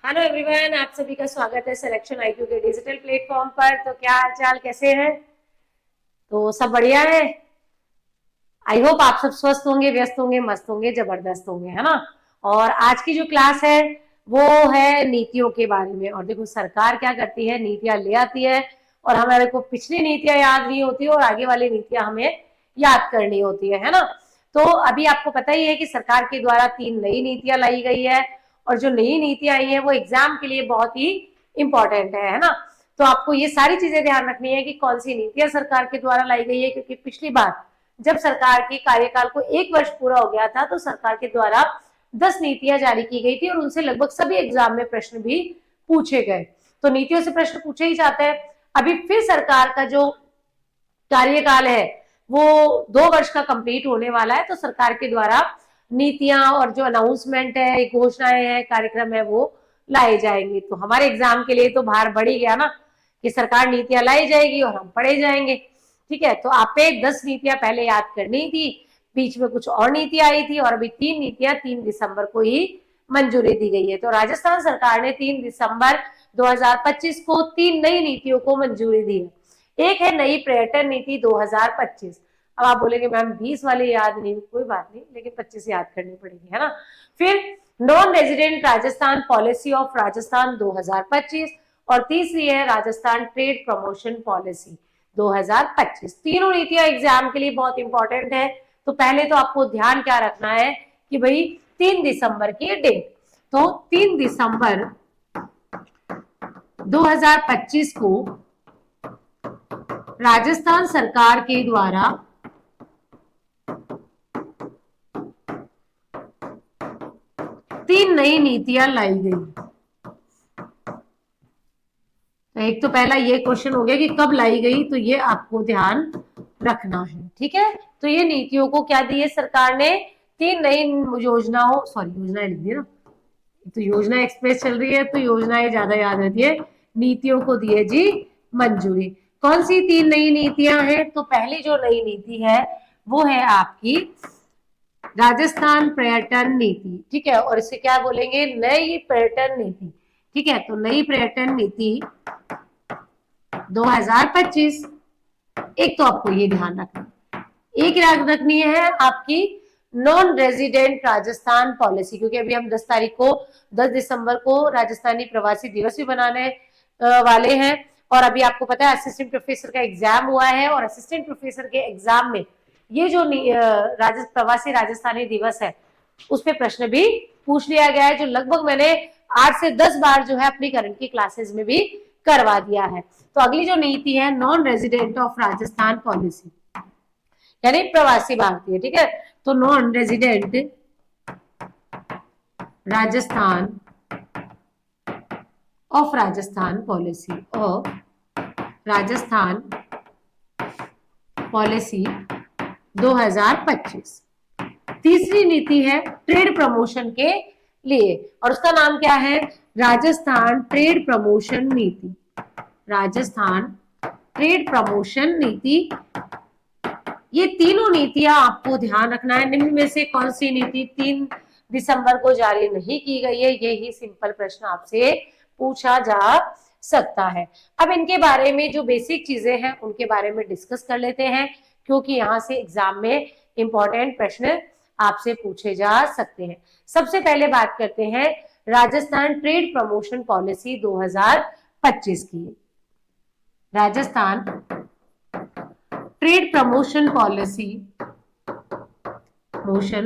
Hello everyone, आप सभी का स्वागत है सिलेक्शन आईक्यू के डिजिटल प्लेटफॉर्म पर। तो क्या हाल चाल, कैसे हैं? तो सब बढ़िया है। आई होप आप सब स्वस्थ होंगे, व्यस्त होंगे, मस्त होंगे, जबरदस्त होंगे, है ना। और आज की जो क्लास है वो है नीतियों के बारे में। और देखो सरकार क्या करती है, नीतियां ले आती है और हमारे को पिछली नीतियां याद नहीं होती और आगे वाली नीतियां हमें याद करनी होती है ना। तो अभी आपको पता ही है कि सरकार के द्वारा 3 नई नीतियां लाई गई है और जो नई नीतियां आई है वो एग्जाम के लिए बहुत ही इंपॉर्टेंट है ना। तो आपको ये सारी चीजें ध्यान रखनी है कि कौन सी नीतियां सरकार के द्वारा लाई गई है, क्योंकि पिछली बार जब सरकार के कार्यकाल को 1 वर्ष पूरा हो गया था तो सरकार के द्वारा 10 नीतियां जारी की गई थी और उनसे लगभग सभी एग्जाम में प्रश्न भी पूछे गए। तो नीतियों से प्रश्न पूछे ही जाते हैं। अभी फिर सरकार का जो कार्यकाल है वो 2 वर्ष का कंप्लीट होने वाला है, तो सरकार के द्वारा नीतियां और जो अनाउंसमेंट है, घोषणाएं हैं, कार्यक्रम है, वो लाए जाएंगे। तो हमारे एग्जाम के लिए तो भार बढ़ ही गया ना कि सरकार नीतियां लाई जाएगी और हम पढ़े जाएंगे। ठीक है, तो आप पे 10 नीतियां पहले याद करनी थी, बीच में कुछ और नीतियां आई थी और अभी 3 नीतियां 3 दिसंबर को ही मंजूरी दी गई है। तो राजस्थान सरकार ने 3 दिसंबर 2025 को 3 नई नीतियों को मंजूरी दी है। एक है नई पर्यटन नीति 2025। अब आप बोलेंगे मैम 20 वाले याद नहीं, कोई बात नहीं, लेकिन 25 याद करनी पड़ेगी, है ना। फिर non resident Rajasthan policy of Rajasthan 2025 और तीसरी है राजस्थान ट्रेड प्रमोशन पॉलिसी 2025। तीनों नीतियां एग्जाम के लिए बहुत इंपॉर्टेंट है। तो पहले तो आपको ध्यान क्या रखना है कि भाई 3 दिसंबर की डेट। तो 3 दिसंबर 2025 को राजस्थान सरकार के द्वारा 3 नई नीतियां लाई गई। एक तो पहला ये क्वेश्चन हो गया कि कब लाई गई, तो ये आपको ध्यान रखना है। ठीक है, तो ये नीतियों को क्या दी है सरकार ने, 3 नई योजनाओं, सॉरी योजनाएं लिख दी ना, तो योजना एक्सप्रेस चल रही है तो योजनाएं ज्यादा याद रहती है। नीतियों को दिए जी मंजूरी। कौन सी 3 नई नीतियां हैं? तो पहली जो नई नीति है वो है आपकी राजस्थान पर्यटन नीति। ठीक है, और इसे क्या बोलेंगे, नई पर्यटन नीति। ठीक है, तो नई पर्यटन नीति 2025। एक तो आपको ये ध्यान रखना, एक याद रखनी है आपकी नॉन रेजिडेंट राजस्थान पॉलिसी, क्योंकि अभी हम 10 तारीख को 10 दिसंबर को राजस्थानी प्रवासी दिवस भी बनाने वाले हैं। और अभी आपको पता है असिस्टेंट प्रोफेसर का एग्जाम हुआ है और असिस्टेंट प्रोफेसर के एग्जाम में ये जो प्रवासी राजस्थानी दिवस है उस पर प्रश्न भी पूछ लिया गया है, जो लगभग मैंने 8 से 10 बार जो है अपनी करंट की क्लासेस में भी करवा दिया है। तो अगली जो नीति है non resident of Rajasthan policy, यानी प्रवासी भारतीय। ठीक है, तो non resident Rajasthan of Rajasthan policy of Rajasthan policy 2025। तीसरी नीति है ट्रेड प्रमोशन के लिए और उसका नाम क्या है, राजस्थान ट्रेड प्रमोशन नीति। राजस्थान ट्रेड प्रमोशन नीति। ये तीनों नीतियां आपको ध्यान रखना है। निम्न में से कौन सी नीति 3 दिसंबर को जारी नहीं की गई है, यही सिंपल प्रश्न आपसे पूछा जा सकता है। अब इनके बारे में जो बेसिक चीजें हैं उनके बारे में डिस्कस कर लेते हैं, क्योंकि यहां से एग्जाम में इंपॉर्टेंट प्रश्न आपसे पूछे जा सकते हैं। सबसे पहले बात करते हैं राजस्थान ट्रेड प्रमोशन पॉलिसी 2025 की। राजस्थान ट्रेड प्रमोशन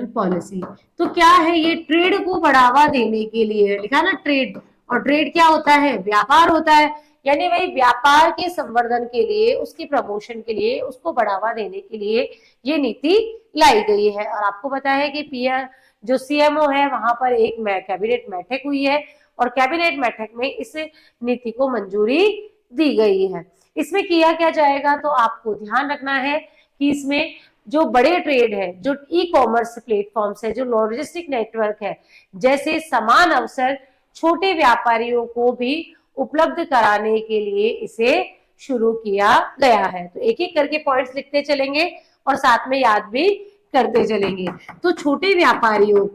पॉलिसी तो क्या है, ये ट्रेड को बढ़ावा देने के लिए लिखा ना, ट्रेड। और ट्रेड क्या होता है, व्यापार होता है, यानी भाई व्यापार के संवर्धन के लिए, उसकी प्रमोशन के लिए, उसको बढ़ावा देने के लिए ये नीति लाई गई है। और आपको पता है कि पीएम जो सीएमओ है वहां पर एक कैबिनेट बैठक हुई है और कैबिनेट बैठक में इस नीति को मंजूरी दी गई है। इसमें किया क्या जाएगा, तो आपको ध्यान रखना है कि इसमें जो बड़े ट्रेड है, जो ई कॉमर्स प्लेटफॉर्म्स है, जो लॉजिस्टिक नेटवर्क है, जैसे समान अवसर छोटे व्यापारियों को भी उपलब्ध कराने के लिए इसे शुरू किया गया है। तो एक एक करके पॉइंट्स लिखते चलेंगे और साथ में याद भी करते चलेंगे। तो छोटे व्यापारियों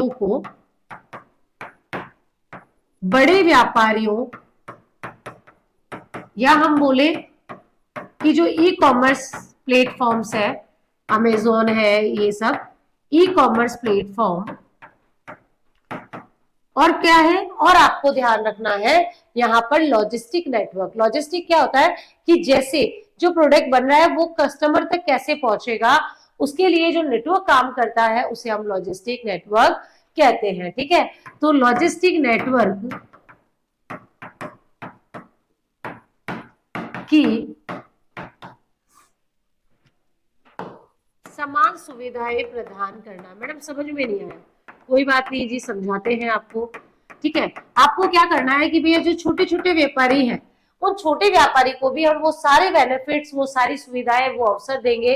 को बड़े व्यापारियों या हम बोले कि जो ई कॉमर्स प्लेटफॉर्म्स है, अमेजोन है, ये सब ई कॉमर्स प्लेटफॉर्म, और क्या है, और आपको ध्यान रखना है यहाँ पर लॉजिस्टिक नेटवर्क। लॉजिस्टिक क्या होता है कि जैसे जो प्रोडक्ट बन रहा है वो कस्टमर तक कैसे पहुंचेगा, उसके लिए जो नेटवर्क काम करता है उसे हम लॉजिस्टिक नेटवर्क कहते हैं। ठीक है, तो लॉजिस्टिक नेटवर्क की समान सुविधाएं प्रदान करना। मैडम समझ में नहीं आया, कोई बात नहीं जी, समझाते हैं आपको। ठीक है, आपको क्या करना है कि भैया जो छोटे छोटे व्यापारी हैं, उन छोटे व्यापारी को भी हम वो सारे बेनिफिट्स, वो सारी सुविधाएं, वो अवसर देंगे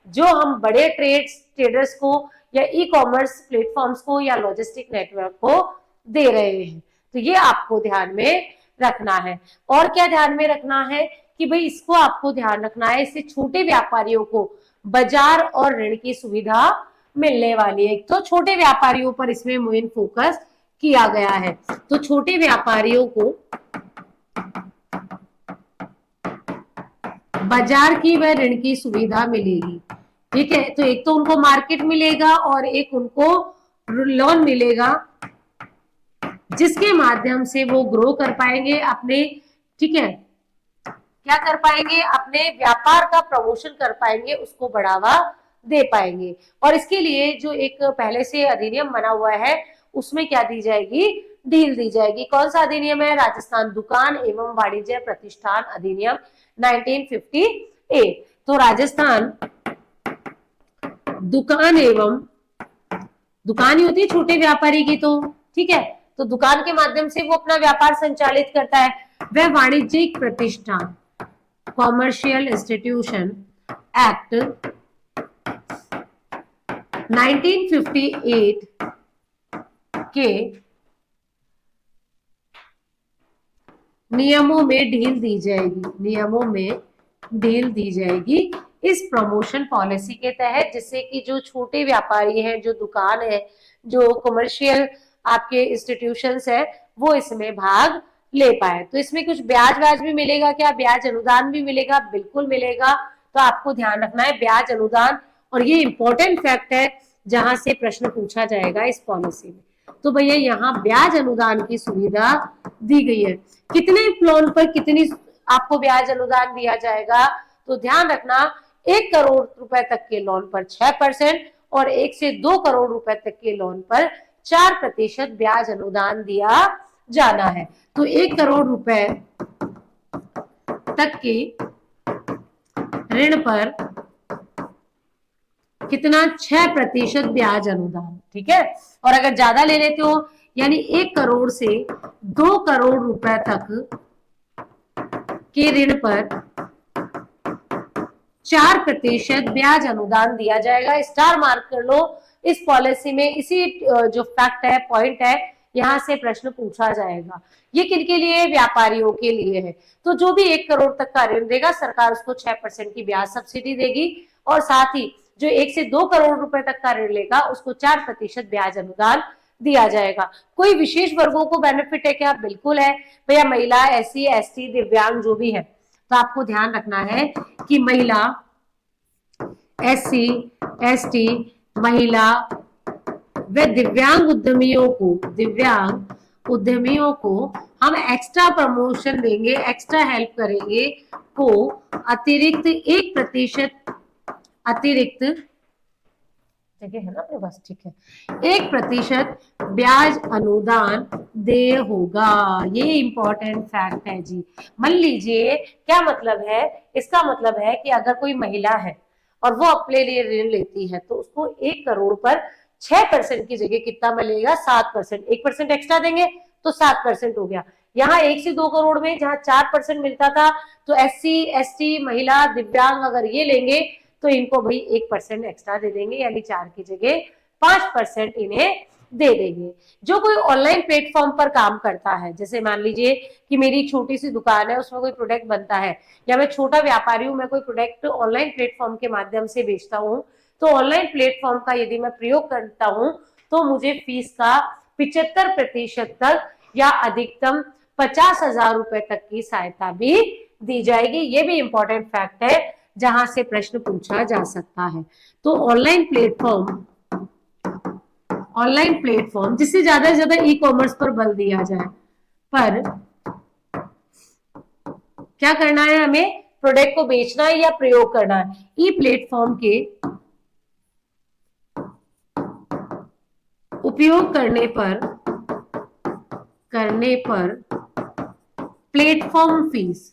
जो हम बड़े ट्रेडर्स को या ई कॉमर्स प्लेटफॉर्म्स को या लॉजिस्टिक नेटवर्क को दे रहे हैं। तो ये आपको ध्यान में रखना है। और क्या ध्यान में रखना है कि भाई इसको आपको ध्यान रखना है, इससे छोटे व्यापारियों को बाजार और ऋण की सुविधा मिलने वाली है। तो छोटे व्यापारियों पर इसमें मेन फोकस किया गया है। तो छोटे व्यापारियों को बाजार की व ऋण की सुविधा मिलेगी। ठीक है, तो एक तो उनको मार्केट मिलेगा और एक उनको लोन मिलेगा, जिसके माध्यम से वो ग्रो कर पाएंगे अपने, ठीक है, क्या कर पाएंगे, अपने व्यापार का प्रमोशन कर पाएंगे, उसको बढ़ावा दे पाएंगे। और इसके लिए जो एक पहले से अधिनियम बना हुआ है उसमें क्या दी जाएगी, ढील दी जाएगी। कौन सा अधिनियम है, राजस्थान दुकान एवं वाणिज्य प्रतिष्ठान अधिनियम 1958। तो राजस्थान दुकान एवं, दुकान ही होती है छोटे व्यापारी की, तो ठीक है, तो दुकान के माध्यम से वो अपना व्यापार संचालित करता है। वह वाणिज्यिक प्रतिष्ठान, कॉमर्शियल इंस्टीट्यूशन एक्ट 1958 के नियमों में ढील दी जाएगी, नियमों में ढील दी जाएगी इस प्रमोशन पॉलिसी के तहत, जिससे कि जो छोटे व्यापारी हैं, जो दुकान है, जो कमर्शियल आपके इंस्टीट्यूशंस है, वो इसमें भाग ले पाए। तो इसमें कुछ ब्याज व्याज भी मिलेगा क्या, ब्याज अनुदान भी मिलेगा, बिल्कुल मिलेगा। तो आपको ध्यान रखना है ब्याज अनुदान, और ये इंपॉर्टेंट फैक्ट है जहां से प्रश्न पूछा जाएगा इस पॉलिसी में। तो भैया यहाँ ब्याज अनुदान की सुविधा दी गई है। कितने लोन पर कितनी आपको ब्याज अनुदान दिया जाएगा, तो ध्यान रखना 1 करोड़ रुपए तक के लोन पर 6% और 1 से 2 करोड़ रुपए तक के लोन पर 4% ब्याज अनुदान दिया जाना है। तो 1 करोड़ रुपए तक के ऋण पर कितना, 6% ब्याज अनुदान। ठीक है, और अगर ज्यादा ले लेते हो यानी 1 करोड़ से 2 करोड़ रुपए तक के ऋण पर 4% ब्याज अनुदान दिया जाएगा। स्टार मार्क कर लो इस पॉलिसी में, इसी जो फैक्ट है, पॉइंट है, यहां से प्रश्न पूछा जाएगा। ये किनके लिए, व्यापारियों के लिए है। तो जो भी 1 करोड़ तक का ऋण देगा, सरकार उसको 6% की ब्याज सब्सिडी देगी, और साथ ही जो 1 से 2 करोड़ रुपए तक का ऋण लेगा उसको 4% ब्याज अनुदान दिया जाएगा। कोई विशेष वर्गों को बेनिफिट है क्या, बिल्कुल है भैया, महिला, SC ST दिव्यांग जो भी है। तो आपको ध्यान रखना है कि महिला, SC ST, महिला व दिव्यांग उद्यमियों को हम एक्स्ट्रा प्रमोशन देंगे, एक्स्ट्रा हेल्प करेंगे, को अतिरिक्त 1% अतिरिक्त जगह है ना अपने पास, ठीक है, 1% ब्याज अनुदान दे होगा। ये इंपॉर्टेंट फैक्ट है जी। मान लीजिए क्या मतलब है, इसका मतलब है कि अगर कोई महिला है और वो अपने लिए ऋण लेती है तो उसको 1 करोड़ पर 6% की जगह कितना मिलेगा, 7%। 1% एक्स्ट्रा देंगे तो 7% हो गया। यहाँ 1 से 2 करोड़ में जहाँ 4% मिलता था, तो SC ST, महिला, दिव्यांग अगर ये लेंगे तो इनको भाई 1% एक्स्ट्रा दे देंगे, यानी 4 की जगह 5% इन्हें दे देंगे। जो कोई ऑनलाइन प्लेटफॉर्म पर काम करता है, जैसे मान लीजिए कि मेरी एक छोटी सी दुकान है, उसमें कोई प्रोडक्ट बनता है, या मैं छोटा व्यापारी हूं, मैं कोई प्रोडक्ट ऑनलाइन प्लेटफॉर्म के माध्यम से बेचता हूं, तो ऑनलाइन प्लेटफॉर्म का यदि मैं प्रयोग करता हूं तो मुझे फीस का 75% तक या अधिकतम 50,000 रुपए तक की सहायता भी दी जाएगी। ये भी इंपॉर्टेंट फैक्ट है जहां से प्रश्न पूछा जा सकता है। तो ऑनलाइन प्लेटफॉर्म जिससे ज्यादा से ज्यादा ई कॉमर्स पर बल दिया जाए, पर क्या करना है, हमें प्रोडक्ट को बेचना है या प्रयोग करना है। ई प्लेटफॉर्म के उपयोग करने पर प्लेटफॉर्म फीस,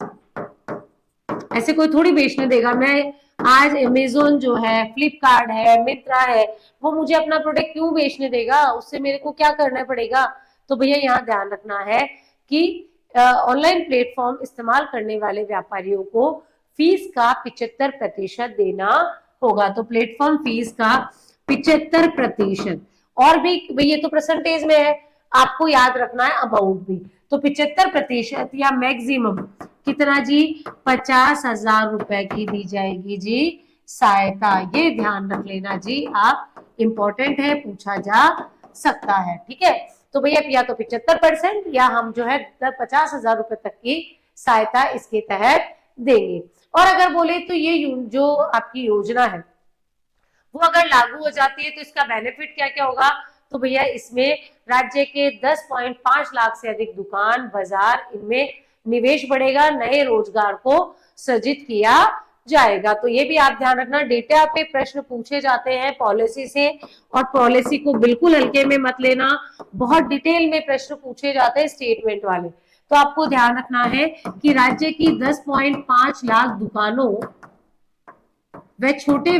ऐसे कोई थोड़ी बेचने देगा। मैं आज अमेजोन जो है, फ्लिपकार्ट है, मित्रा है, वो मुझे अपना प्रोडक्ट क्यों बेचने देगा, उससे मेरे को क्या करना पड़ेगा। तो भैया यहाँ ध्यान रखना है कि ऑनलाइन प्लेटफॉर्म इस्तेमाल करने वाले व्यापारियों को फीस का 75% देना होगा। तो प्लेटफॉर्म फीस का 75%, और भी भैया तो परसेंटेज में है, आपको याद रखना है अमाउंट भी। तो 75% या मैक्सिमम कितना जी, 50,000 रुपए की दी जाएगी जी सहायता। ये ध्यान रख लेना जी आप, इंपॉर्टेंट है, पूछा जा सकता है। ठीक है, तो भैया या तो 75% या हम जो है 50,000 रुपए तक की सहायता इसके तहत देंगे। और अगर बोले तो ये जो आपकी योजना है वो अगर लागू हो जाती है तो इसका बेनिफिट क्या क्या होगा। तो भैया इसमें राज्य के 10.5 लाख से अधिक दुकान बाजार इनमें निवेश बढ़ेगा, नए रोजगार को सृजित किया जाएगा। तो ये भी आप ध्यान रखना, डेटा पे प्रश्न पूछे जाते हैं पॉलिसी से, और पॉलिसी को बिल्कुल हल्के में मत लेना, बहुत डिटेल में प्रश्न पूछे जाते हैं स्टेटमेंट वाले। तो आपको ध्यान रखना है कि राज्य की 10.5 लाख दुकानों व छोटे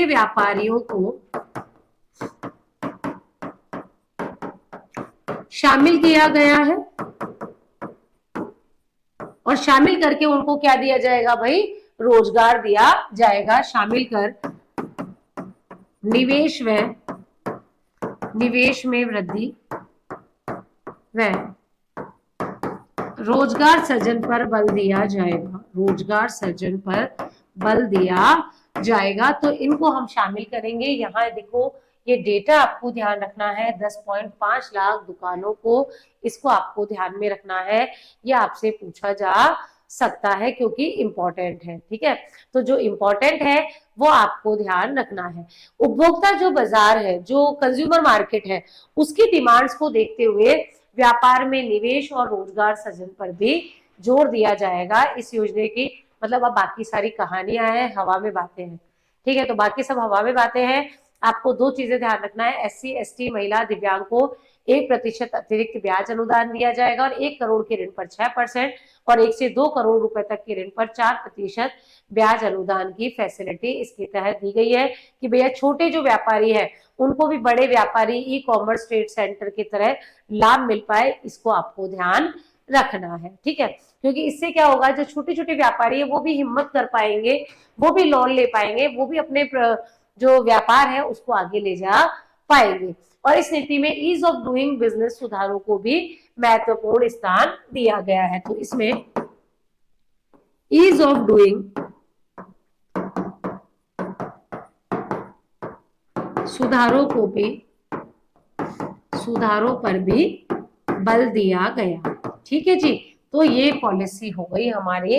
व्यापारियों को शामिल किया गया है, और शामिल करके उनको क्या दिया जाएगा भाई, रोजगार दिया जाएगा। शामिल कर निवेश में वृद्धि व रोजगार सृजन पर बल दिया जाएगा। तो इनको हम शामिल करेंगे। यहाँ देखो ये डेटा आपको ध्यान रखना है, 10.5 लाख दुकानों को, इसको आपको ध्यान में रखना है। ये आपसे पूछा जा सकता है क्योंकि इंपॉर्टेंट है। ठीक है, तो जो इंपॉर्टेंट है वो आपको ध्यान रखना है। उपभोक्ता जो बाजार है, जो कंज्यूमर मार्केट है, उसकी डिमांड्स को देखते हुए व्यापार में निवेश और रोजगार सृजन पर भी जोर दिया जाएगा। इस योजना की मतलब अब बाकी सारी कहानियां हैं, हवा में बातें हैं। ठीक है, तो बाकी सब हवा में बातें हैं। आपको दो चीजें ध्यान रखना है, एससी एसटी महिला दिव्यांग को 1% अतिरिक्त ब्याज अनुदान दिया जाएगा, और 1 करोड़ के ऋण पर 6% और 1 से 2 करोड़ रुपए तक के ऋण पर 4% ब्याज अनुदान की फैसिलिटी इसके तहत दी गई है कि भैया छोटे जो व्यापारी है उनको भी बड़े व्यापारी ई कॉमर्स ट्रेड सेंटर की तरह लाभ मिल पाए, इसको आपको ध्यान रखना है। ठीक है, क्योंकि इससे क्या होगा, जो छोटे छोटे व्यापारी है वो भी हिम्मत कर पाएंगे, वो भी लोन ले पाएंगे, वो भी अपने जो व्यापार है उसको आगे ले जा पाएंगे। और इस नीति में ईज ऑफ डूइंग बिजनेस सुधारों को भी महत्वपूर्ण स्थान दिया गया है। तो इसमें ईज ऑफ डूइंग सुधारों पर भी बल दिया गया। ठीक है जी, तो ये पॉलिसी हो गई हमारी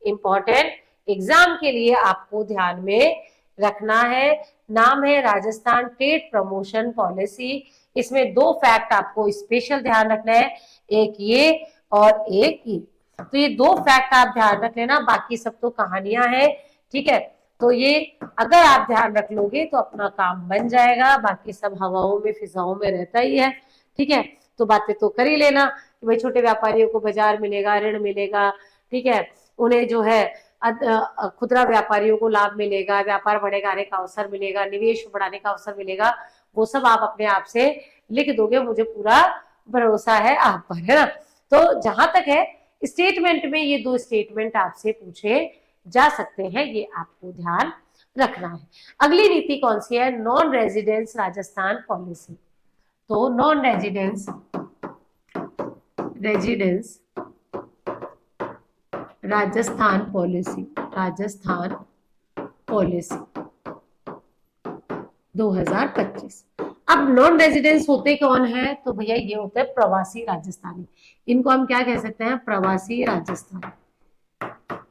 इंपॉर्टेंट, एग्जाम के लिए आपको ध्यान में रखना है। नाम है राजस्थान ट्रेड प्रमोशन पॉलिसी। इसमें 2 फैक्ट आपको स्पेशल ध्यान रखना है, एक ये और एक ये। तो ये 2 फैक्ट आप ध्यान रख लेना, बाकी सब तो कहानियां हैं। ठीक है, तो ये अगर आप ध्यान रख लोगे तो अपना काम बन जाएगा, बाकी सब हवाओं में फिजाओं में रहता ही है। ठीक है, तो बातें तो कर ही लेना कि भाई छोटे व्यापारियों को बाजार मिलेगा, ऋण मिलेगा। ठीक है, उन्हें जो है खुदरा व्यापारियों को लाभ मिलेगा, व्यापार बढ़ाने का अवसर मिलेगा, निवेश बढ़ाने का अवसर मिलेगा। वो सब आप अपने आप से लिख दोगे, मुझे पूरा भरोसा है आप पर, है ना। तो जहां तक है स्टेटमेंट में, ये 2 स्टेटमेंट आपसे पूछे जा सकते हैं, ये आपको ध्यान रखना है। अगली नीति कौन सी है, नॉन रेजिडेंस राजस्थान पॉलिसी। तो नॉन रेजिडेंस राजस्थान पॉलिसी 2025। अब नॉन रेजिडेंस होते कौन है, तो भैया ये होते हैं प्रवासी राजस्थानी। इनको हम क्या कह सकते हैं, प्रवासी राजस्थानी।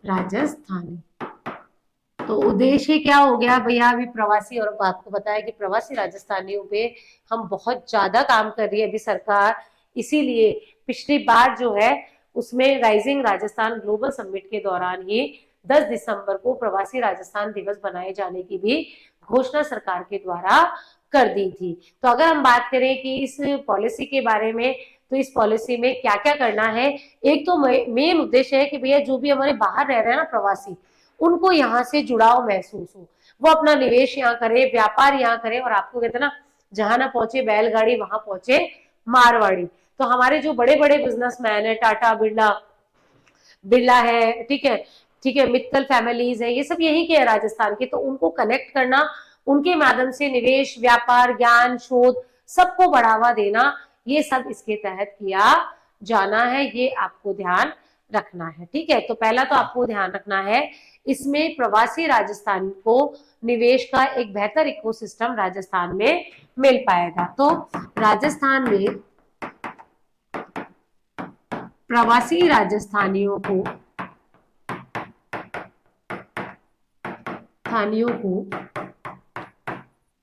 राजस्थानी तो उद्देश्य क्या हो गया भैया, अभी प्रवासी, और आपको बताया कि प्रवासी राजस्थानियों पे हम बहुत ज्यादा काम कर रही है अभी सरकार, इसीलिए पिछली बार जो है उसमें राइजिंग राजस्थान ग्लोबल समिट के दौरान ही 10 दिसंबर को प्रवासी राजस्थान दिवस बनाए जाने की भी घोषणा सरकार के द्वारा कर दी थी। तो अगर हम बात करें कि इस पॉलिसी के बारे में, तो इस पॉलिसी में क्या क्या करना है, एक तो मेन उद्देश्य है कि भैया जो भी हमारे बाहर रह रहे हैं ना प्रवासी, उनको यहाँ से जुड़ाव महसूस हो, वो अपना निवेश यहाँ करे, व्यापार यहाँ करे, और आपको कहते हैं ना, जहां ना पहुंचे बैलगाड़ी वहां पहुंचे मारवाड़ी। तो हमारे जो बड़े बड़े बिजनेसमैन है, टाटा बिरला बिरला है, ठीक है, ठीक है, मित्तल फैमिलीज है, ये सब यही के है राजस्थान के, तो उनको कनेक्ट करना, उनके माध्यम से निवेश, व्यापार, ज्ञान, शोध सबको बढ़ावा देना, ये सब इसके तहत किया जाना है, ये आपको ध्यान रखना है। ठीक है, तो पहला तो आपको ध्यान रखना है, इसमें प्रवासी राजस्थान को निवेश का एक बेहतर इकोसिस्टम राजस्थान में मिल पाएगा। तो राजस्थान में प्रवासी राजस्थानियों को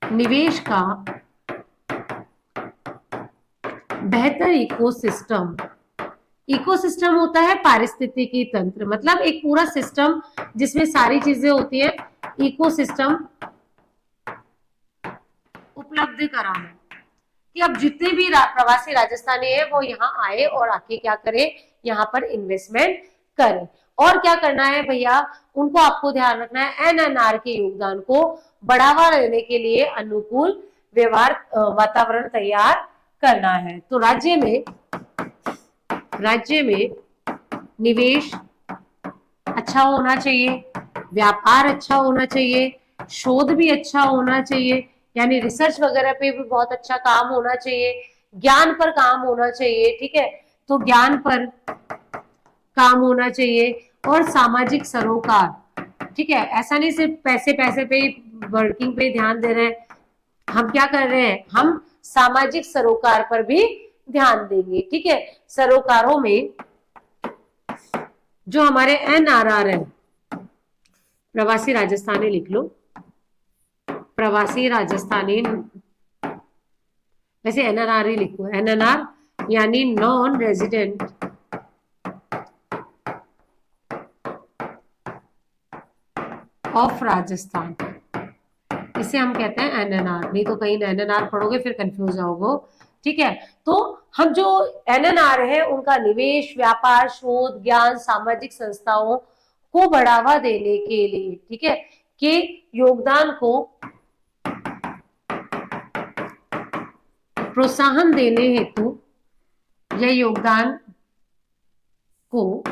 निवेश का बेहतर इकोसिस्टम होता है पारिस्थितिकी तंत्र, मतलब एक पूरा सिस्टम जिसमें सारी चीजें होती है, इकोसिस्टम उपलब्ध कराना कि अब जितने भी प्रवासी राजस्थानी है वो यहाँ आए और आके क्या करे, यहाँ पर इन्वेस्टमेंट करे। और क्या करना है भैया, उनको आपको ध्यान रखना है एनएनआर के योगदान को बढ़ावा देने के लिए अनुकूल व्यवहार वातावरण तैयार करना है। तो राज्य में निवेश अच्छा होना चाहिए, व्यापार अच्छा होना चाहिए, शोध भी अच्छा होना चाहिए, यानी रिसर्च वगैरह पे भी बहुत अच्छा काम होना चाहिए, ज्ञान पर काम होना चाहिए, ठीक है, तो ज्ञान पर काम होना चाहिए, और सामाजिक सरोकार, ठीक है, ऐसा नहीं सिर्फ पैसे पैसे पे वर्किंग पे ध्यान दे रहे हैं, हम क्या कर रहे हैं, हम सामाजिक सरोकार पर भी ध्यान देंगे। ठीक है, सरोकारों में जो हमारे एनआरआर है, प्रवासी राजस्थानी लिख लो, प्रवासी राजस्थानी, वैसे एनआरआर ही लिखो, एनआरआर यानी नॉन रेजिडेंट ऑफ राजस्थान, इसे हम कहते हैं एनएनआर, नहीं तो कहीं एनएनआर पढ़ोगे फिर कंफ्यूज जाओगे। ठीक है, तो हम जो एनएनआर है उनका निवेश, व्यापार, शोध, ज्ञान, सामाजिक संस्थाओं को बढ़ावा देने के लिए, ठीक है, के योगदान को प्रोत्साहन देने हेतु, यह योगदान को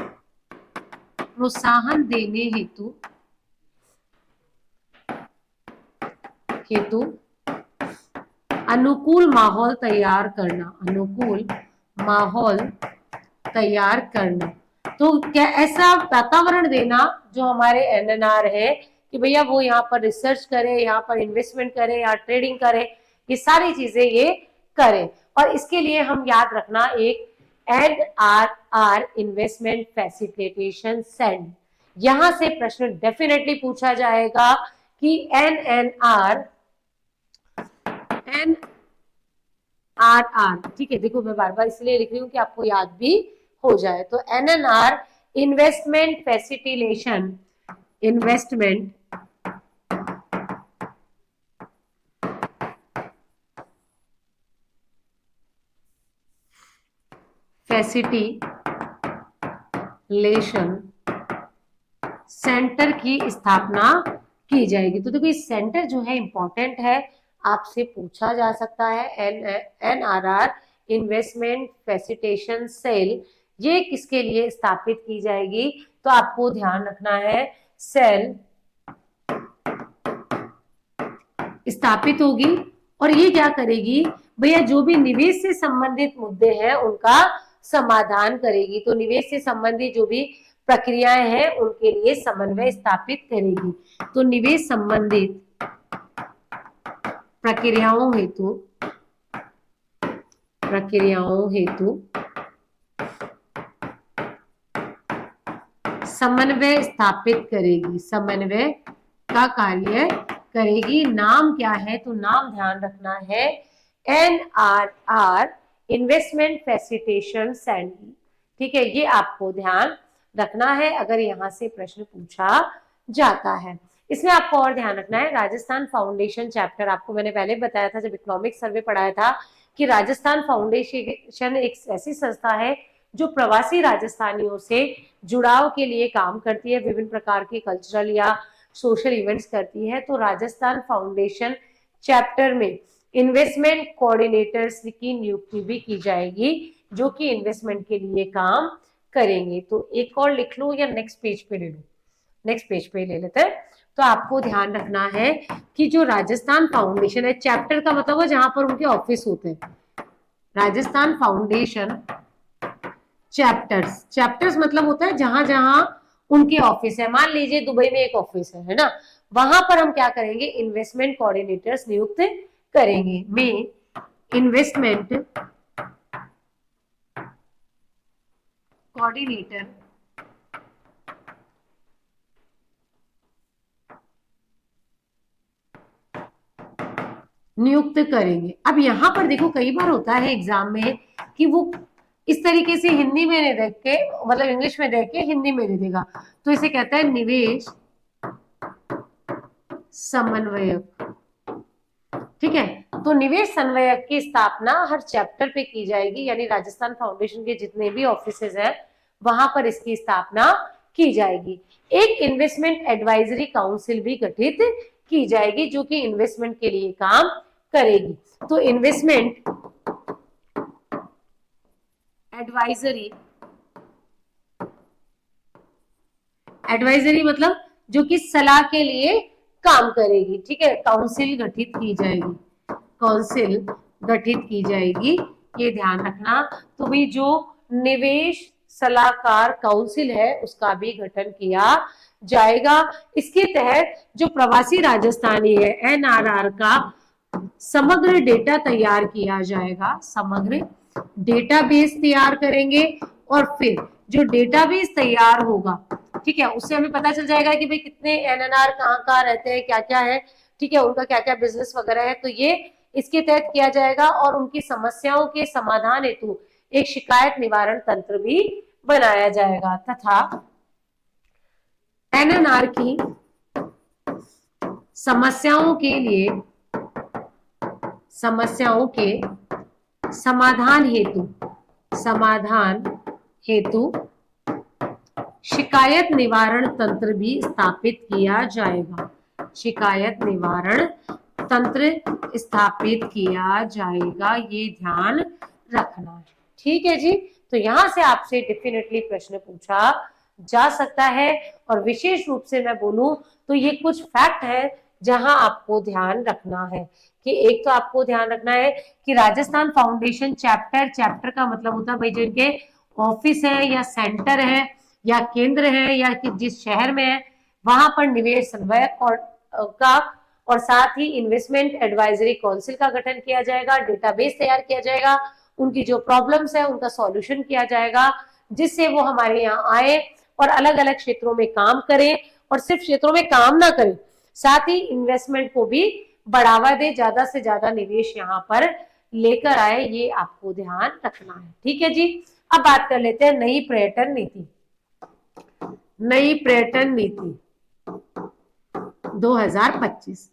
प्रोत्साहन देने हेतु अनुकूल माहौल तैयार करना, तो क्या ऐसा वातावरण देना जो हमारे एनएनआर है कि भैया वो यहाँ पर रिसर्च करे, यहाँ पर इन्वेस्टमेंट करे, यहाँ ट्रेडिंग करे, ये सारी चीजें ये करे। और इसके लिए हम याद रखना एक एनआरआर इन्वेस्टमेंट फैसिलिटेशन सेल, यहां से प्रश्न डेफिनेटली पूछा जाएगा कि एनआरआर, ठीक है, देखो मैं बार बार इसलिए लिख रही हूँ कि आपको याद भी हो जाए। तो एनएनआर इन्वेस्टमेंट फैसिलिटेशन, सेंटर की स्थापना की जाएगी। तो देखो इस सेंटर जो है इंपॉर्टेंट है, आपसे पूछा जा सकता है, एनआरआर इन्वेस्टमेंट फैसिलिटेशन सेल, ये किसके लिए स्थापित की जाएगी, तो आपको ध्यान रखना है सेल स्थापित होगी, और ये क्या करेगी भैया, जो भी निवेश से संबंधित मुद्दे हैं उनका समाधान करेगी। तो निवेश से संबंधित जो भी प्रक्रियाएं हैं उनके लिए समन्वय स्थापित करेगी। तो निवेश संबंधित प्रक्रियाओं हेतु समन्वय स्थापित करेगी, समन्वय का कार्य करेगी। नाम क्या है, तो नाम ध्यान रखना है NRR, इन्वेस्टमेंट फैसिलिटेशन सेंटर। ठीक है, ये आपको ध्यान रखना है अगर यहां से प्रश्न पूछा जाता है। इसमें आपको और ध्यान रखना है, राजस्थान फाउंडेशन चैप्टर, आपको मैंने पहले बताया था जब इकोनॉमिक सर्वे पढ़ाया था कि राजस्थान फाउंडेशन एक ऐसी संस्था है जो प्रवासी राजस्थानियों से जुड़ाव के लिए काम करती है, विभिन्न प्रकार के कल्चरल या सोशल इवेंट्स करती है। तो राजस्थान फाउंडेशन चैप्टर में इन्वेस्टमेंट कोऑर्डिनेटर्स की नियुक्ति भी की जाएगी जो कि इन्वेस्टमेंट के लिए काम करेंगे। तो एक और लिख लो या नेक्स्ट पेज पे ले लो, नेक्स्ट पेज पे ले लेते हैं। तो आपको ध्यान रखना है कि जो राजस्थान फाउंडेशन है, चैप्टर का मतलब है जहां पर उनके ऑफिस होते हैं। राजस्थान फाउंडेशन चैप्टर्स, चैप्टर्स मतलब होता है जहां जहां उनके ऑफिस है। मान लीजिए दुबई में एक ऑफिस है ना, वहां पर हम क्या करेंगे, इन्वेस्टमेंट कोऑर्डिनेटर्स नियुक्त करेंगे। में इन्वेस्टमेंट कोऑर्डिनेटर नियुक्त करेंगे। अब यहां पर देखो कई बार होता है एग्जाम में कि वो इस तरीके से हिंदी में नहीं देख के, मतलब इंग्लिश में देख के हिंदी में दे देगा, तो इसे कहता है निवेश समन्वयक। ठीक है, तो निवेश समन्वयक की स्थापना हर चैप्टर पे की जाएगी, यानी राजस्थान फाउंडेशन के जितने भी ऑफिसेज हैं वहां पर इसकी स्थापना की जाएगी। एक इन्वेस्टमेंट एडवाइजरी काउंसिल भी गठित की जाएगी जो कि इन्वेस्टमेंट के लिए काम करेगी। तो इन्वेस्टमेंट एडवाइजरी, एडवाइजरी मतलब जो कि सलाह के लिए काम करेगी। ठीक है, काउंसिल गठित की जाएगी, काउंसिल गठित की जाएगी, ये ध्यान रखना। तो भी जो निवेश सलाहकार काउंसिल है उसका भी गठन किया जाएगा। इसके तहत जो प्रवासी राजस्थानी है NRR का समग्र डेटा तैयार किया जाएगा, समग्र डेटाबेस तैयार करेंगे। और फिर जो डेटाबेस तैयार होगा, ठीक है, उससे हमें पता चल जाएगा कि भाई कितने NNR कहाँ रहते हैं, क्या क्या है, ठीक है, उनका क्या क्या बिजनेस वगैरह है, तो ये इसके तहत किया जाएगा। और उनकी समस्याओं के समाधान हेतु एक शिकायत निवारण तंत्र भी बनाया जाएगा तथा NNR की समस्याओं के लिए, समस्याओं के समाधान हेतु शिकायत निवारण तंत्र भी स्थापित किया जाएगा, शिकायत निवारण तंत्र स्थापित किया जाएगा, ये ध्यान रखना है। ठीक है जी, तो यहां से आपसे डेफिनेटली प्रश्न पूछा जा सकता है। और विशेष रूप से मैं बोलूं तो ये कुछ फैक्ट है जहां आपको ध्यान रखना है कि एक तो आपको ध्यान रखना है कि राजस्थान फाउंडेशन चैप्टर, चैप्टर का मतलब होता है भाई जिनके ऑफिस है या सेंटर है या केंद्र है या कि जिस शहर में है वहां पर निवेश समन्वयक और साथ ही इन्वेस्टमेंट एडवाइजरी काउंसिल का गठन किया जाएगा, डेटाबेस तैयार किया जाएगा, उनकी जो प्रॉब्लम्स है उनका सॉल्यूशन किया जाएगा जिससे वो हमारे यहाँ आए और अलग अलग क्षेत्रों में काम करें। और सिर्फ क्षेत्रों में काम ना करें, साथ ही इन्वेस्टमेंट को भी बढ़ावा दे, ज्यादा से ज्यादा निवेश यहाँ पर लेकर आए, ये आपको ध्यान रखना है। ठीक है जी, अब बात कर लेते हैं नई पर्यटन नीति। नई पर्यटन नीति 2025।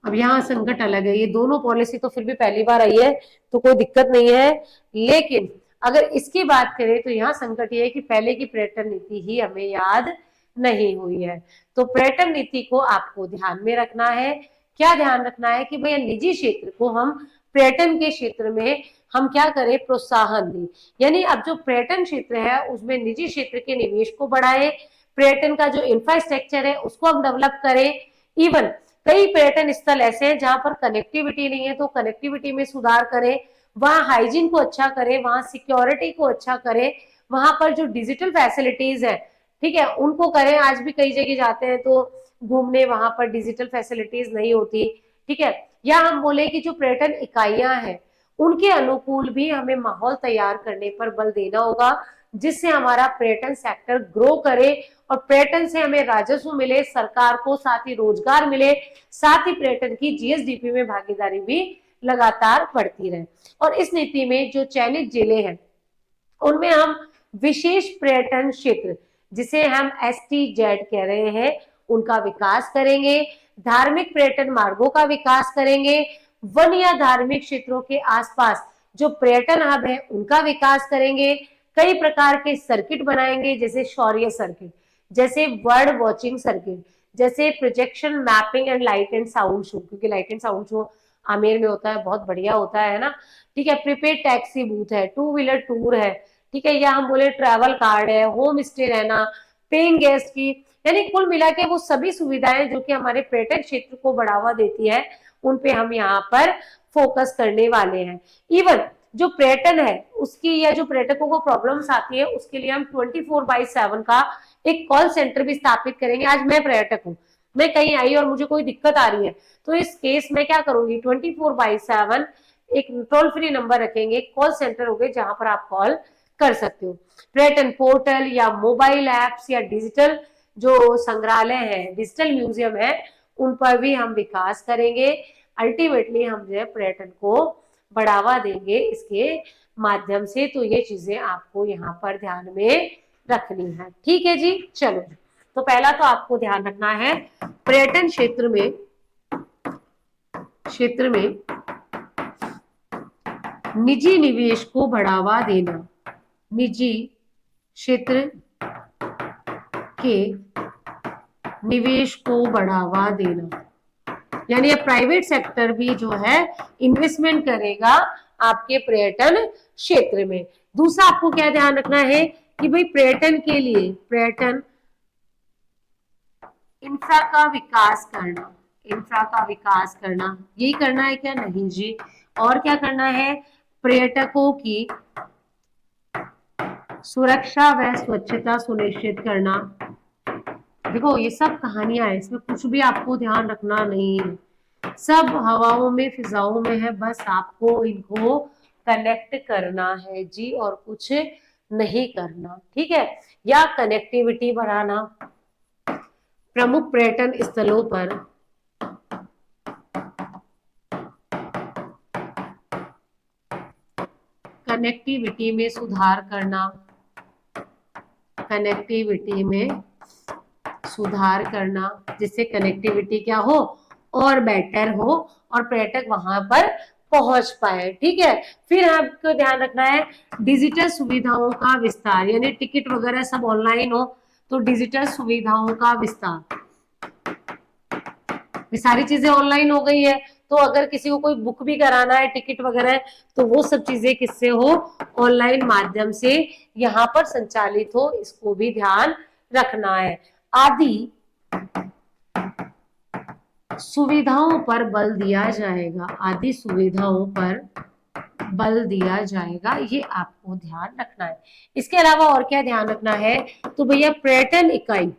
अब यहाँ संकट अलग है, ये दोनों पॉलिसी तो फिर भी पहली बार आई है तो कोई दिक्कत नहीं है, लेकिन अगर इसकी बात करें तो यहाँ संकट ये है कि पहले की पर्यटन नीति ही हमें याद नहीं हुई है। तो पर्यटन नीति को आपको ध्यान में रखना है। क्या ध्यान रखना है कि भैया निजी क्षेत्र को हम पर्यटन के क्षेत्र में हम क्या करें, प्रोत्साहन दें, यानी अब जो पर्यटन क्षेत्र है उसमें निजी क्षेत्र के निवेश को बढ़ाए, पर्यटन का जो इंफ्रास्ट्रक्चर है उसको हम डेवलप करें। इवन कई पर्यटन स्थल ऐसे हैं जहां पर कनेक्टिविटी नहीं है तो कनेक्टिविटी में सुधार करें, वहां हाइजीन को अच्छा करें, वहां सिक्योरिटी को अच्छा करें, वहां पर जो डिजिटल फैसिलिटीज है, ठीक है, उनको करें। आज भी कई जगह जाते हैं तो घूमने, वहां पर डिजिटल फैसिलिटीज नहीं होती, ठीक है। या हम बोले कि जो पर्यटन इकाइयां हैं उनके अनुकूल भी हमें माहौल तैयार करने पर बल देना होगा, जिससे हमारा पर्यटन सेक्टर ग्रो करे और पर्यटन से हमें राजस्व मिले, सरकार को साथ ही रोजगार मिले, साथ ही पर्यटन की जीएसडीपी में भागीदारी भी लगातार बढ़ती रहे। और इस नीति में जो चयनित जिले हैं उनमें हम विशेष पर्यटन क्षेत्र, जिसे हम STZ कह रहे हैं, उनका विकास करेंगे, धार्मिक पर्यटन मार्गों का विकास करेंगे, वन या धार्मिक क्षेत्रों के आसपास जो पर्यटन हब है उनका विकास करेंगे, कई प्रकार के सर्किट बनाएंगे, जैसे शौर्य सर्किट, जैसे बर्ड वॉचिंग सर्किट, जैसे projection mapping and light and sound show, क्योंकि light and sound show Amer में होता है, बहुत बढ़िया होता है ना, ठीक है। प्रीपेड टैक्सी बूथ है, 2 व्हीलर टूर है, ठीक है, या हम बोले ट्रैवल कार्ड है, होम स्टे रहना, पेइंग गेस्ट की, यानी कुल मिला के वो सभी सुविधाएं जो कि हमारे पर्यटन क्षेत्र को बढ़ावा देती है, उन पे हम यहाँ पर फोकस करने वाले हैं। इवन जो पर्यटन है उसकी, या जो पर्यटकों को प्रॉब्लम्स आती है उसके लिए हम 24/7 का एक कॉल सेंटर भी स्थापित करेंगे। आज मैं पर्यटक हूँ, मैं कहीं आई और मुझे कोई दिक्कत आ रही है, तो इस केस में क्या करूंगी, 24/7 एक टोल फ्री नंबर रखेंगे, कॉल सेंटर होंगे जहां पर आप कॉल कर सकते हो। पर्यटन पोर्टल या मोबाइल एप्स या डिजिटल जो संग्रहालय है, डिजिटल म्यूजियम है, उन पर भी हम विकास करेंगे। अल्टीमेटली हम जो है पर्यटन को बढ़ावा देंगे इसके माध्यम से। तो ये चीजें आपको यहाँ पर ध्यान में रखनी है, ठीक है जी। चलो, तो पहला तो आपको ध्यान रखना है पर्यटन क्षेत्र में निजी निवेश को बढ़ावा देना, निजी क्षेत्र के निवेश को बढ़ावा देना, यानी ये प्राइवेट सेक्टर भी जो है इन्वेस्टमेंट करेगा आपके पर्यटन क्षेत्र में। दूसरा आपको क्या ध्यान रखना है कि भाई पर्यटन के लिए पर्यटन इंफ्रा का विकास करना, इंफ्रा का विकास करना, यही करना है क्या? नहीं जी, और क्या करना है? पर्यटकों की सुरक्षा व स्वच्छता सुनिश्चित करना। देखो ये सब कहानियां हैं, इसमें कुछ भी आपको ध्यान रखना नहीं है, सब हवाओं में फिजाओं में है, बस आपको इनको कनेक्ट करना है जी, और कुछ नहीं करना, ठीक है। या कनेक्टिविटी बढ़ाना, प्रमुख पर्यटन स्थलों पर कनेक्टिविटी में सुधार करना, कनेक्टिविटी में सुधार करना, जिससे कनेक्टिविटी क्या हो और बेटर हो और पर्यटक वहां पर पहुंच पाए, ठीक है। फिर आपको ध्यान रखना है डिजिटल सुविधाओं का विस्तार, यानी टिकट वगैरह सब ऑनलाइन हो तो डिजिटल सुविधाओं का विस्तार। ये सारी चीजें ऑनलाइन हो गई है, तो अगर किसी को कोई बुक भी कराना है टिकट वगैरह, तो वो सब चीजें किससे हो? ऑनलाइन माध्यम से यहाँ पर संचालित हो, इसको भी ध्यान रखना है। आदि सुविधाओं पर बल दिया जाएगा, आदि सुविधाओं पर बल दिया जाएगा, ये आपको ध्यान रखना है। इसके अलावा और क्या ध्यान रखना है? तो भैया पर्यटन इकाई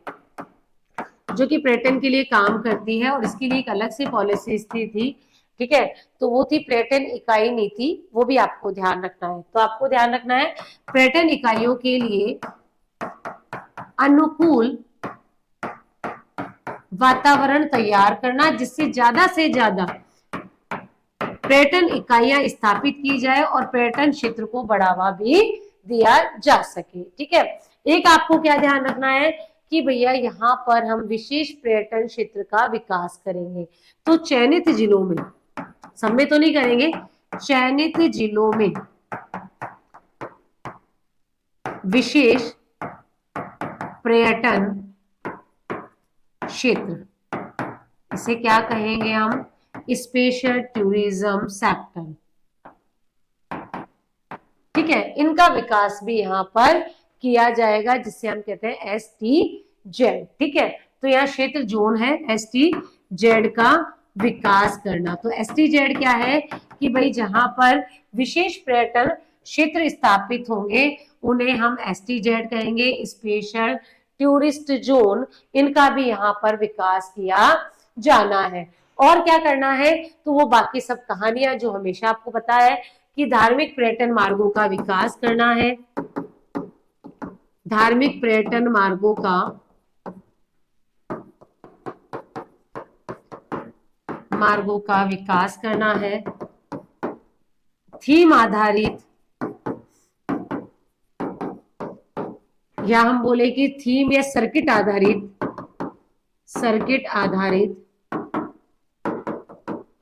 जो कि पर्यटन के लिए काम करती है, और इसके लिए एक अलग से पॉलिसी थी, ठीक है, तो वो थी पर्यटन इकाई नीति, वो भी आपको ध्यान रखना है। तो आपको ध्यान रखना है पर्यटन इकाइयों के लिए अनुकूल वातावरण तैयार करना, जिससे ज्यादा से ज्यादा पर्यटन इकाइयां स्थापित की जाए और पर्यटन क्षेत्र को बढ़ावा भी दिया जा सके, ठीक है। एक आपको क्या ध्यान रखना है कि भैया यहाँ पर हम विशेष पर्यटन क्षेत्र का विकास करेंगे, तो चयनित जिलों में, सब में तो नहीं करेंगे, चयनित जिलों में विशेष पर्यटन क्षेत्र, इसे क्या कहेंगे हम? स्पेशल टूरिज्म सेक्टर, ठीक है, इनका विकास भी यहाँ पर किया जाएगा, जिससे हम कहते हैं STZ, ठीक है। तो यहाँ क्षेत्र जोन है STZ का विकास करना। तो STZ क्या है कि भाई जहां पर विशेष पर्यटन क्षेत्र स्थापित होंगे उन्हें हम STZ कहेंगे, स्पेशल टूरिस्ट जोन, इनका भी यहाँ पर विकास किया जाना है। और क्या करना है, तो वो बाकी सब कहानियां जो हमेशा आपको पता है कि धार्मिक पर्यटन मार्गों का विकास करना है, धार्मिक पर्यटन मार्गों का विकास करना है, थीम आधारित, या हम बोले कि थीम या सर्किट आधारित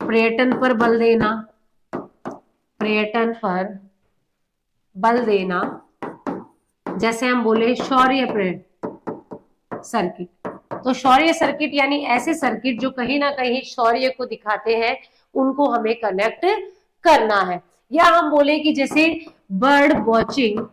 पर्यटन पर बल देना, पर्यटन पर बल देना। जैसे हम बोले शौर्य सर्किट, तो शौर्य सर्किट यानी ऐसे सर्किट जो कहीं ना कहीं शौर्य को दिखाते हैं, उनको हमें कनेक्ट करना है। या हम बोले कि जैसे बर्ड वॉचिंग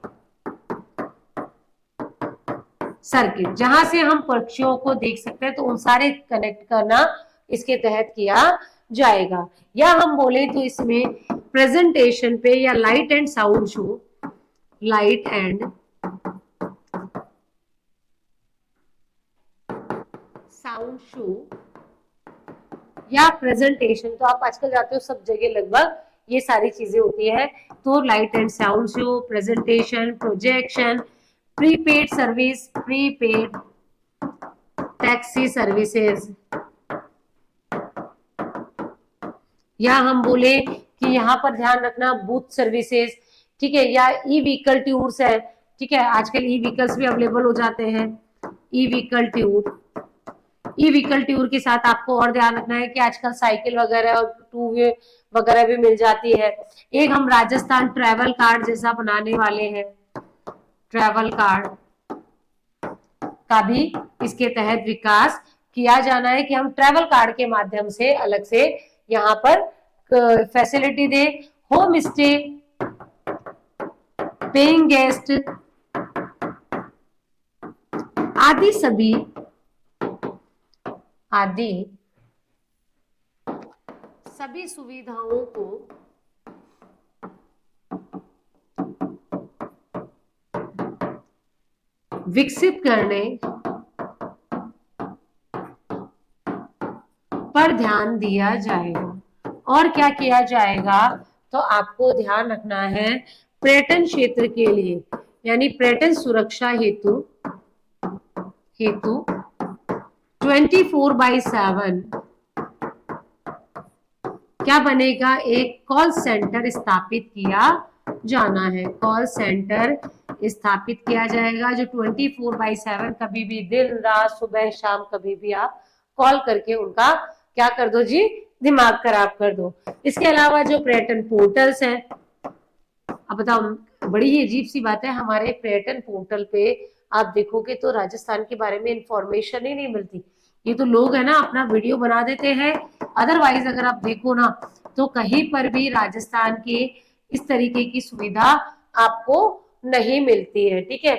सर्किट, जहां से हम पक्षियों को देख सकते हैं, तो उन सारे कनेक्ट करना इसके तहत किया जाएगा। या हम बोले तो इसमें प्रेजेंटेशन पे या light and sound show, light and sound show या प्रेजेंटेशन, तो आप आजकल जाते हो सब जगह लगभग ये सारी चीजें होती है। तो light and sound show, presentation, projection, prepaid service, prepaid taxi services, या हम बोले कि यहाँ पर ध्यान रखना बूथ सर्विसेज, ठीक है, या ई व्हीकल टूर्स है, ठीक है, आजकल ई व्हीकल्स भी अवेलेबल हो जाते हैं, ई व्हीकल टूर के साथ आपको और ध्यान रखना है कि आजकल साइकिल वगैरह और टू व्हीलर वगैरह भी मिल जाती है। एक हम राजस्थान ट्रैवल कार्ड जैसा बनाने वाले हैं, ट्रैवल कार्ड का भी इसके तहत विकास किया जाना है कि हम ट्रैवल कार्ड के माध्यम से अलग से यहाँ पर फैसिलिटी दे, होम स्टे, पेइंग गेस्ट आदि सभी सुविधाओं को विकसित करने पर ध्यान दिया जाएगा। और क्या किया जाएगा, तो आपको ध्यान रखना है पर्यटन क्षेत्र के लिए यानी पर्यटन सुरक्षा हेतु 24/7 क्या बनेगा, एक कॉल सेंटर स्थापित किया जाना है। कॉल सेंटर स्थापित किया जाएगा जो 24/7 कभी भी दिन रात सुबह शाम कभी भी आप कॉल करके उनका क्या कर दो जी, दिमाग खराब कर दो। इसके अलावा जो पर्यटन पोर्टल्स हैं, अब बताओ बड़ी ही अजीब सी बात है, हमारे पर्यटन पोर्टल पे आप देखोगे तो राजस्थान के बारे में इंफॉर्मेशन ही नहीं मिलती। ये तो लोग है ना अपना वीडियो बना देते हैं, अदरवाइज अगर आप देखो ना तो कहीं पर भी राजस्थान के इस तरीके की सुविधा आपको नहीं मिलती है, ठीक है।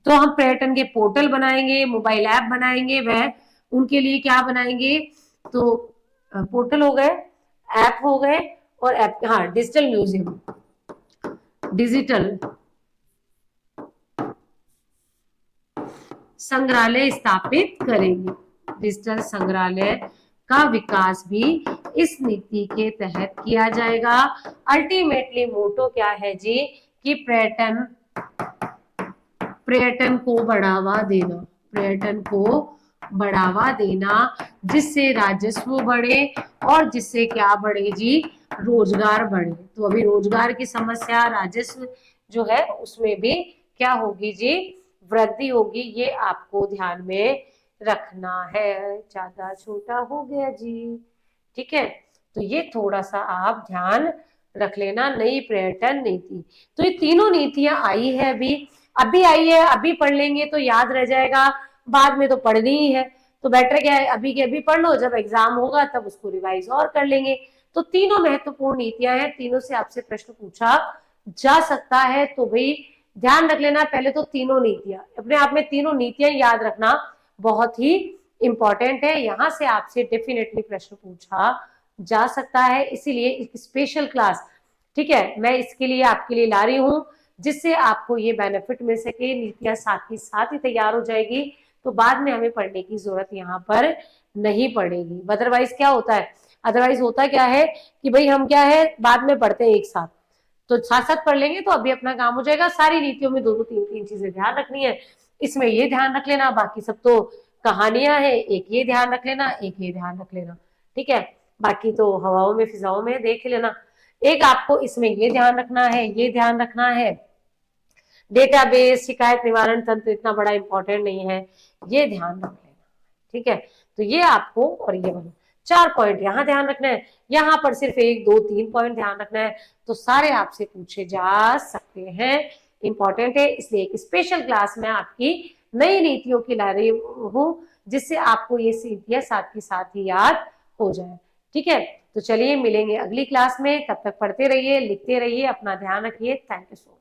तो हम पर्यटन के पोर्टल बनाएंगे, मोबाइल ऐप बनाएंगे, वह उनके लिए क्या बनाएंगे, तो पोर्टल हो गए, ऐप हो गए, और ऐप हाँ डिजिटल म्यूजियम, डिजिटल संग्रहालय स्थापित करेंगे। डिजिटल संग्रहालय का विकास भी इस नीति के तहत किया जाएगा। अल्टीमेटली मोटो क्या है जी, कि पर्यटन को बढ़ावा देना, पर्यटन को बढ़ावा देना, जिससे राजस्व बढ़े और जिससे क्या बढ़े जी, रोजगार बढ़े। तो अभी रोजगार की समस्या, राजस्व जो है उसमें भी क्या होगी जी, वृद्धि होगी। ये आपको ध्यान में रखना है। ज्यादा छोटा हो गया जी, ठीक है, तो ये थोड़ा सा आप ध्यान रख लेना। नई पर्यटन नीति, तो ये तीनों नीतियां आई है, अभी आई है, अभी पढ़ लेंगे तो याद रह जाएगा, बाद में तो पढ़नी ही है। तो बेटर क्या है, अभी के अभी पढ़ लो, जब एग्जाम होगा तब उसको रिवाइज और कर लेंगे। तो तीनों महत्वपूर्ण नीतियां हैं, तीनों से आपसे प्रश्न पूछा जा सकता है, तो भाई ध्यान रख लेना। पहले तो तीनों नीतियां, अपने आप में तीनों नीतियां याद रखना बहुत ही इंपॉर्टेंट है। यहां से आपसे डेफिनेटली प्रश्न पूछा जा सकता है, इसीलिए एक स्पेशल क्लास, ठीक है, मैं इसके लिए आपके लिए ला रही हूँ, जिससे आपको ये बेनिफिट मिल सके। नीतियां साथ ही साथ ही तैयार हो जाएगी, तो बाद में हमें पढ़ने की जरूरत यहाँ पर नहीं पड़ेगी। अदरवाइज क्या होता है, अदरवाइज होता क्या है कि भाई हम क्या है बाद में पढ़ते हैं एक साथ, तो साथ साथ पढ़ लेंगे तो अभी अपना काम हो जाएगा। सारी रीतियों में दो दो तीन तीन चीजें ध्यान रखनी है, इसमें ये ध्यान रख लेना, बाकी सब तो कहानियां है, एक ये ध्यान रख लेना, एक ये ध्यान रख लेना, ठीक है। बाकी तो हवाओं में फिजाओं में देख लेना। एक आपको इसमें ये ध्यान रखना है, ये ध्यान रखना है, डेटाबेस शिकायत निवारण तंत्र इतना बड़ा इंपॉर्टेंट नहीं है, ये ध्यान रख लेना, ठीक है। तो ये आपको, और ये वाला 4 पॉइंट यहाँ ध्यान रखना है, यहाँ पर सिर्फ 1 2 3 पॉइंट ध्यान रखना है, तो सारे आपसे पूछे जा सकते हैं, इंपॉर्टेंट है। इसलिए एक स्पेशल क्लास में आपकी नई नीतियों की ला रही हूँ, जिससे आपको ये नीतियां साथ के साथ ही याद हो जाए, ठीक है। तो चलिए मिलेंगे अगली क्लास में, तब तक पढ़ते रहिए, लिखते रहिए, अपना ध्यान रखिए। Thank you so much.